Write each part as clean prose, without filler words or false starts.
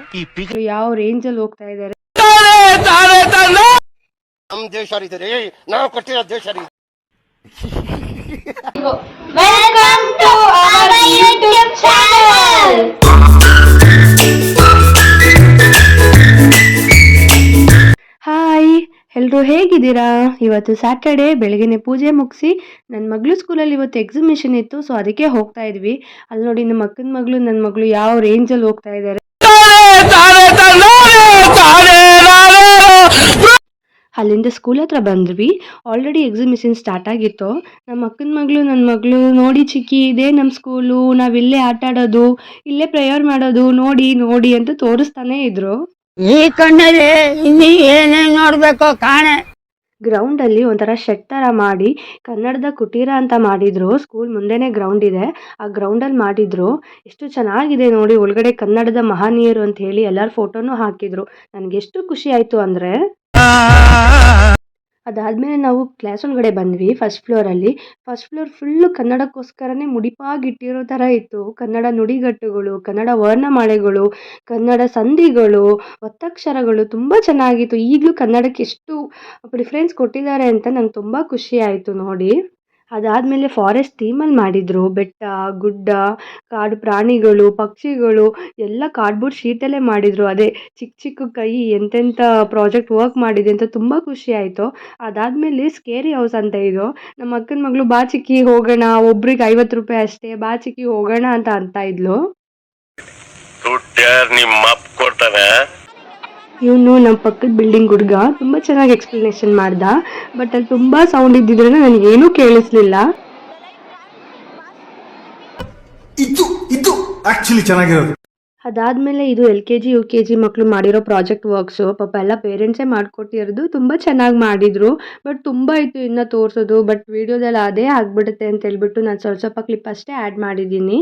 ಯಾವ ರೇಂಜ್ ಅಲ್ಲಿ ಹೋಗ್ತಾ ಇದ್ದಾರೆ. ನಮ್ ದೇಶ ಇದೆ, ನಾವು ಕಟ್ಟಿರೋ ದೇಶ ಇದೆ. Welcome to our YouTube channel. Hi, ಎಲ್ರು ಹೇಗಿದ್ದೀರಾ? ಇವತ್ತು ಸ್ಯಾಟರ್ಡೆ ಬೆಳಗ್ಗೆನೆ ಪೂಜೆ ಮುಗಿಸಿ ನನ್ನ ಮಗಳು ಸ್ಕೂಲಲ್ಲಿ ಇವತ್ತು ಎಕ್ಸಿಬಿಷನ್ ಇತ್ತು, ಸೊ ಅದಕ್ಕೆ ಹೋಗ್ತಾ ಇದ್ವಿ. ಅಲ್ಲಿ ನೋಡಿ ನಮ್ಮ ಅಕ್ಕನ ಮಗಳು ನನ್ನ ಮಗಳು ಯಾವ ರೇಂಜಲ್ಲಿ ಹೋಗ್ತಾ ಇದ್ದಾರೆ. ಅಲ್ಲಿಂದ ಸ್ಕೂಲ್ ಹತ್ರ ಬಂದ್ವಿ. ಆಲ್ರೆಡಿ ಎಕ್ಸಿಬಿಷನ್ ಸ್ಟಾರ್ಟ್ ಆಗಿತ್ತು. ನಮ್ಮ ಅಕ್ಕನ ಮಗಳು ನನ್ನ ಮಗಳು ನೋಡಿ ಚಿಕ್ಕಿ, ಇದೇ ನಮ್ಮ ಸ್ಕೂಲು, ನಾವಿಲ್ಲೇ ಆಟ ಆಡೋದು, ಇಲ್ಲೇ ಪ್ರೇಯರ್ ಮಾಡೋದು, ನೋಡಿ ನೋಡಿ ಅಂತ ತೋರಿಸ್ತಾನೆ ಇದ್ರು. ಈ ಕಣ್ಣಲ್ಲಿ ಇನ್ನೀ ಏನೇನ್ ನೋಡ್ಬೇಕು ಕಾಣೆ. ಗ್ರೌಂಡ್ ಅಲ್ಲಿ ಒಂಥರ ಶೆಡ್ ತರ ಮಾಡಿ ಕನ್ನಡದ ಕುಟೀರ ಅಂತ ಮಾಡಿದ್ರು. ಸ್ಕೂಲ್ ಮುಂದೆನೆ ಗ್ರೌಂಡ್ ಇದೆ, ಆ ಗ್ರೌಂಡ್ ಅಲ್ಲಿ ಮಾಡಿದ್ರು. ಎಷ್ಟು ಚೆನ್ನಾಗಿದೆ ನೋಡಿ, ಒಳಗಡೆ ಕನ್ನಡದ ಮಹನೀಯರು ಅಂತ ಹೇಳಿ ಎಲ್ಲಾರ ಫೋಟೋನು ಹಾಕಿದ್ರು. ನನ್ಗೆ ಎಷ್ಟು ಖುಷಿ ಆಯ್ತು ಅಂದ್ರೆ, ಅದಾದ್ಮೇಲೆ ನಾವು ಕ್ಲಾಸ್ ಒಳಗಡೆ ಬಂದ್ವಿ. ಫಸ್ಟ್ ಫ್ಲೋರ್ ಫುಲ್ಲು ಕನ್ನಡಕ್ಕೋಸ್ಕರನೇ ಮುಡಿಪಾಗಿಟ್ಟಿರೋ ಥರ ಇತ್ತು. ಕನ್ನಡ ನುಡಿಗಟ್ಟುಗಳು, ಕನ್ನಡ ವರ್ಣಮಾಲೆಗಳು, ಕನ್ನಡ ಸಂಧಿಗಳು, ಒತ್ತಕ್ಷರಗಳು ತುಂಬ ಚೆನ್ನಾಗಿತ್ತು. ಈಗಲೂ ಕನ್ನಡಕ್ಕೆ ಎಷ್ಟು ಪ್ರಿಫರೆನ್ಸ್ ಕೊಟ್ಟಿದ್ದಾರೆ ಅಂತ ನಂಗೆ ತುಂಬ ಖುಷಿ ಆಯಿತು ನೋಡಿ. ಅದಾದಮೇಲೆ ಫಾರೆಸ್ಟ್ ಥೀಮಲ್ಲಿ ಮಾಡಿದರು. ಬೆಟ್ಟ, ಗುಡ್ಡ, ಕಾಡು ಪ್ರಾಣಿಗಳು, ಪಕ್ಷಿಗಳು ಎಲ್ಲ ಕಾರ್ಡ್ಬೋರ್ಡ್ ಶೀಟಲ್ಲೇ ಮಾಡಿದರು. ಅದೇ ಚಿಕ್ಕ ಚಿಕ್ಕ ಕೈ ಎಂತೆಂಥ ಪ್ರಾಜೆಕ್ಟ್ ವರ್ಕ್ ಮಾಡಿದೆ ಅಂತ ತುಂಬ ಖುಷಿ ಆಯಿತು. ಅದಾದಮೇಲೆ ಸ್ಕೇರಿ ಹೌಸ್ ಅಂತ ಇದು. ನಮ್ಮ ಅಕ್ಕನ ಮಗಳು ಬಾ ಚಿಕ್ಕಿ ಹೋಗೋಣ, ಒಬ್ರಿಗೆ 50 ರೂಪಾಯಿ ಅಷ್ಟೇ, ಬಾ ಚಿಕ್ಕಿ ಹೋಗೋಣ ಅಂತ ಇದ್ಲು. ಇವನು ನಮ್ಮ ಪಕ್ಕದ ಬಿಲ್ಡಿಂಗ್ ಹುಡುಗ ತುಂಬ ಚೆನ್ನಾಗಿ ಎಕ್ಸ್ಪ್ಲನೇಷನ್ ಮಾಡ್ದ. ಬಟ್ ಅಲ್ಲಿ ತುಂಬ ಸೌಂಡ್ ಇದ್ದಿದ್ರೆ ನನಗೇನೂ ಕೇಳಿಸ್ಲಿಲ್ಲ. ಇದು ಆಕ್ಚುಲಿ ಚೆನ್ನಾಗಿರೋದು. ಅದಾದ್ಮೇಲೆ ಇದು LKG UKG ಮಕ್ಕಳು ಮಾಡಿರೋ ಪ್ರಾಜೆಕ್ಟ್ ವರ್ಕ್ಸು. ಪಾಪ ಎಲ್ಲ ಪೇರೆಂಟ್ಸೇ ಮಾಡಿಕೊಟ್ಟಿರೋದು. ತುಂಬ ಚೆನ್ನಾಗಿ ಮಾಡಿದ್ರು. ಬಟ್ ತುಂಬ ಇತ್ತು ಇನ್ನು ತೋರಿಸೋದು. ಬಟ್ ವಿಡಿಯೋದಲ್ಲಿ ಅದೇ ಆಗಿಬಿಡುತ್ತೆ ಅಂತ ಹೇಳ್ಬಿಟ್ಟು ನಾನು ಸ್ವಲ್ಪ ಕ್ಲಿಪ್ ಅಷ್ಟೇ ಆ್ಯಡ್ ಮಾಡಿದ್ದೀನಿ.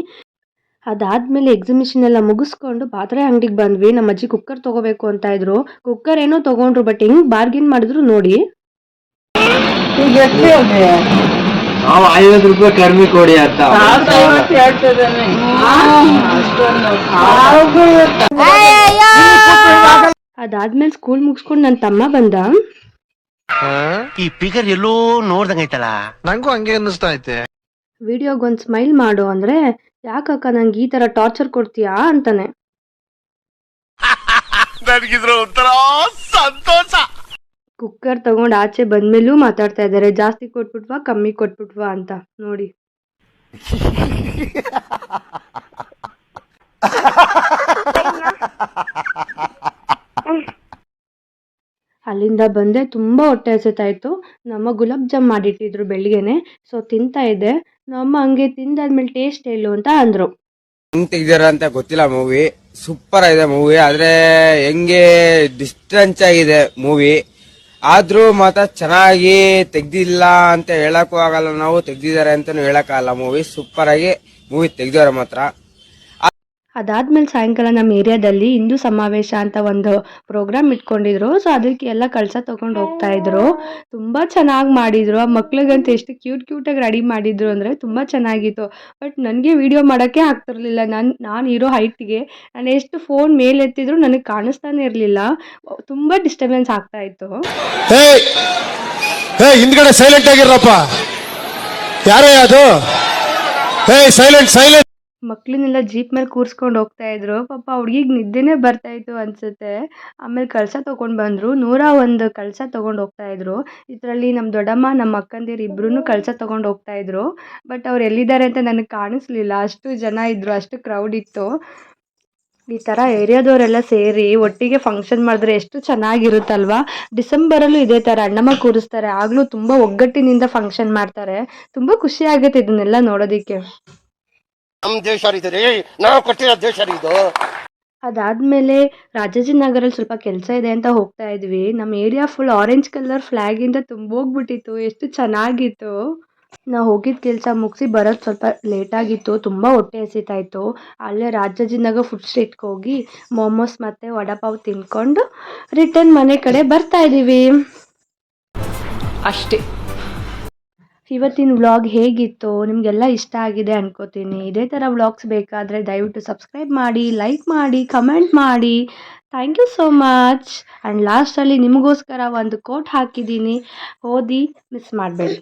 ಅದಾದಮೇಲೆ ಎಕ್ಸಿಬಿಷನ್ ಎಲ್ಲ ಮುಗಿಸ್ಕೊಂಡು ಪಾತ್ರೆ ಅಂಗಡಿಗೆ ಬಂದ್ವಿ. ನಮ್ಮ ಅಜ್ಜಿ ಕುಕ್ಕರ್ ತೊಗೋಬೇಕು ಅಂತ ಇದ್ರು. ಕುಕ್ಕರ್ ಏನೋ ತೊಗೊಂಡ್ರು, ಬಟ್ ಹೆಂಗೆ ಬಾರ್ಗಿನ್ ಮಾಡಿದ್ರು ನೋಡಿ. ನಾವು 50 ರೂಪಾಯಿ ಕಡಿಮೆ ಕೊಡಿ ಅಂತ. ಅದಾದ್ಮೇಲೆ ಸ್ಕೂಲ್ ಮುಗಿಸ್ಕೊಂಡು ನನ್ನ ತಮ್ಮ ಬಂದ. ಈ ಫಿಗರ್ ಎಲ್ಲೋ ನೋಡ್ದಂಗೈತಲ್ಲ, ನಂಗೂ ಹಂಗೆ ಅನ್ನಿಸ್ತಾ ಐತೆ. ವಿಡಿಯೋಗೊಂದು ಸ್ಮೈಲ್ ಮಾಡು ಅಂದ್ರೆ, ಯಾಕಕ್ಕ ನಂಗೆ ಈ ತರ ಟಾರ್ಚರ್ ಕೊಡ್ತೀಯಾ ಅಂತಾನೆ. ನನಗಿದ್ರ ಒಂಥರ ಸಂತೋಷ. ಕುಕ್ಕರ್ ತಗೊಂಡು ಆಚೆ ಬಂದ್ಮೇಲೂ ಮಾತಾಡ್ತಾ ಇದ್ದಾರೆ, ಜಾಸ್ತಿ ಕೊಟ್ಬಿಟ್ವಾ ಕಮ್ಮಿ ಕೊಟ್ಬಿಟ್ವಾ ಅಂತ ನೋಡಿ. ಅಲ್ಲಿಂದ ಬಂದೆ, ತುಂಬ ಹೊಟ್ಟೆ ಹಸಿತಾಯಿತ್ತು. ನಮ್ಮ ಗುಲಾಬ್ ಜಾಮ್ ಮಾಡಿಟ್ಟಿದ್ರು ಬೆಳಿಗ್ಗೆನೆ, ಸೊ ತಿಂತಾ ಇದ್ದೆ. ನಮ್ಮ ಹಂಗೆ ತಿಂದಾದ್ಮೇಲೆ ಟೇಸ್ಟ್ ಹೇಳು ಅಂತ ಅಂದ್ರು. ಹೆಂಗ್ ತೆಗ್ದಾರ ಅಂತ ಗೊತ್ತಿಲ್ಲ, ಮೂವಿ ಸೂಪರ್ ಆಗಿದೆ ಮೂವಿ. ಆದ್ರೆ ಹೆಂಗೆ ಡಿಸ್ಟೆನ್ಸ್ ಆಗಿದೆ ಮೂವಿ, ಆದ್ರೂ ಮಾತ್ರ ಚೆನ್ನಾಗಿ ತೆಗ್ದಿಲ್ಲ ಅಂತ ಹೇಳಕ್ಕೂ ಆಗಲ್ಲ, ನಾವು ತೆಗ್ದಿದ್ದಾರೆ ಅಂತಾನು ಹೇಳಕ್ಕಾಗಲ್ಲ. ಮೂವಿ ಸೂಪರ್ ಆಗಿ ಮೂವಿ ತೆಗ್ದಿದ್ದಾರೆ ಮಾತ್ರ. ಅದಾದ್ಮೇಲೆ ಸಾಯಂಕಾಲ ನಮ್ಮ ಏರಿಯಾದಲ್ಲಿ ಹಿಂದೂ ಸಮಾವೇಶ ಅಂತ ಒಂದು ಪ್ರೋಗ್ರಾಮ್ ಇಟ್ಕೊಂಡಿದ್ರು. ಸೊ ಅದಕ್ಕೆ ಎಲ್ಲ ಕಳಸ ತಗೊಂಡು ಹೋಗ್ತಾ ಇದ್ರು. ತುಂಬ ಚೆನ್ನಾಗಿ ಮಾಡಿದ್ರು. ಆ ಮಕ್ಳಿಗಂತ ಎಷ್ಟು ಕ್ಯೂಟಾಗಿ ರೆಡಿ ಮಾಡಿದ್ರು ಅಂದರೆ ತುಂಬ ಚೆನ್ನಾಗಿತ್ತು. ಬಟ್ ನನಗೆ ವಿಡಿಯೋ ಮಾಡೋಕ್ಕೆ ಆಗ್ತಿರ್ಲಿಲ್ಲ. ನಾನು ಇರೋ ಹೈಟ್ಗೆ ನಾನು ಎಷ್ಟು ಫೋನ್ ಮೇಲೆ ಎತ್ತಿದ್ರು ನನಗೆ ಕಾಣಿಸ್ತಾನೆ ಇರಲಿಲ್ಲ. ತುಂಬ ಡಿಸ್ಟರ್ಬೆನ್ಸ್ ಆಗ್ತಾ ಇತ್ತು. ಹಿಂದ್ಗಡೆ ಸೈಲೆಂಟ್ ಆಗಿರಪ್ಪ, ಯಾರೇ ಅದು? ಸೈಲೆಂಟ್. ಮಕ್ಳನ್ನೆಲ್ಲ ಜೀಪ್ ಮೇಲೆ ಕೂರಿಸ್ಕೊಂಡು ಹೋಗ್ತಾ ಇದ್ರು. ಪಾಪ ಹುಡುಗಿಗೆ ನಿದ್ದೆನೇ ಬರ್ತಾ ಇತ್ತು ಅನ್ಸುತ್ತೆ. ಆಮೇಲೆ ಕಳಸ ತೊಗೊಂಡು ಬಂದರು. 101 ಕಳಸ ತೊಗೊಂಡು ಹೋಗ್ತಾ ಇದ್ರು. ಇದರಲ್ಲಿ ನಮ್ಮ ದೊಡ್ಡಮ್ಮ, ನಮ್ಮ ಅಕ್ಕಂದಿರು ಇಬ್ರು ಕಳಸ ತೊಗೊಂಡು ಹೋಗ್ತಾ ಇದ್ರು. ಬಟ್ ಅವ್ರು ಎಲ್ಲಿದ್ದಾರೆ ಅಂತ ನನಗೆ ಕಾಣಿಸ್ಲಿಲ್ಲ, ಅಷ್ಟು ಜನ ಇದ್ರು, ಅಷ್ಟು ಕ್ರೌಡ್ ಇತ್ತು. ಈ ಥರ ಏರಿಯಾದವರೆಲ್ಲ ಸೇರಿ ಒಟ್ಟಿಗೆ ಫಂಕ್ಷನ್ ಮಾಡಿದ್ರೆ ಎಷ್ಟು ಚೆನ್ನಾಗಿರುತ್ತಲ್ವಾ. ಡಿಸೆಂಬರಲ್ಲೂ ಇದೇ ಥರ ಅಣ್ಣಮ್ಮ ಕೂರಿಸ್ತಾರೆ. ಆಗಲೂ ತುಂಬ ಒಗ್ಗಟ್ಟಿನಿಂದ ಫಂಕ್ಷನ್ ಮಾಡ್ತಾರೆ. ತುಂಬ ಖುಷಿ ಆಗುತ್ತೆ ಇದನ್ನೆಲ್ಲ ನೋಡೋದಕ್ಕೆ. ನಮ್ ದೇಶ ಇದೆ, ನಾವು ಕಟ್ಟಿರೋ ದೇಶ ಇದು. ಅದಾದ್ಮೇಲೆ ರಾಜಾಜಿನಗರಲ್ಲಿ ಸ್ವಲ್ಪ ಕೆಲಸ ಇದೆ ಅಂತ ಹೋಗ್ತಾ ಇದ್ವಿ. ನಮ್ಮ ಏರಿಯಾ ಫುಲ್ ಆರೆಂಜ್ ಕಲರ್ ಫ್ಲಾಗಿಂದ ತುಂಬೋಗ್ಬಿಟ್ಟಿತ್ತು. ಎಷ್ಟು ಚೆನ್ನಾಗಿತ್ತು. ನಾವು ಹೋಗಿದ್ದ ಕೆಲಸ ಮುಗಿಸಿ ಬರೋದು ಸ್ವಲ್ಪ ಲೇಟಾಗಿತ್ತು. ತುಂಬ ಹೊಟ್ಟೆ ಹಸಿತಾಯಿತ್ತು. ಅಲ್ಲೇ ರಾಜಾಜಿನಗರ್ ಫುಡ್ ಸ್ಟ್ರೀಟ್ಗೆ ಹೋಗಿ ಮೋಮೋಸ್ ಮತ್ತು ವಡಾಪಾವ್ ತಿನ್ಕೊಂಡು ರಿಟರ್ನ್ ಮನೆ ಕಡೆ ಬರ್ತಾ ಇದ್ದೀವಿ ಅಷ್ಟೇ. ಇವತ್ತಿನ ವ್ಲಾಗ್ ಹೇಗಿತ್ತು ನಿಮಗೆಲ್ಲ ಇಷ್ಟ ಆಗಿದೆ ಅನ್ಕೋತೀನಿ. ಇದೇ ಥರ ವ್ಲಾಗ್ಸ್ ಬೇಕಾದರೆ ದಯವಿಟ್ಟು ಸಬ್ಸ್ಕ್ರೈಬ್ ಮಾಡಿ, ಲೈಕ್ ಮಾಡಿ, ಕಮೆಂಟ್ ಮಾಡಿ. Thank you so much. And ಲಾಸ್ಟಲ್ಲಿ ನಿಮಗೋಸ್ಕರ ಒಂದು ಕೋಟ್ ಹಾಕಿದ್ದೀನಿ, ಓದಿ ಮಿಸ್ ಮಾಡಬೇಡಿ.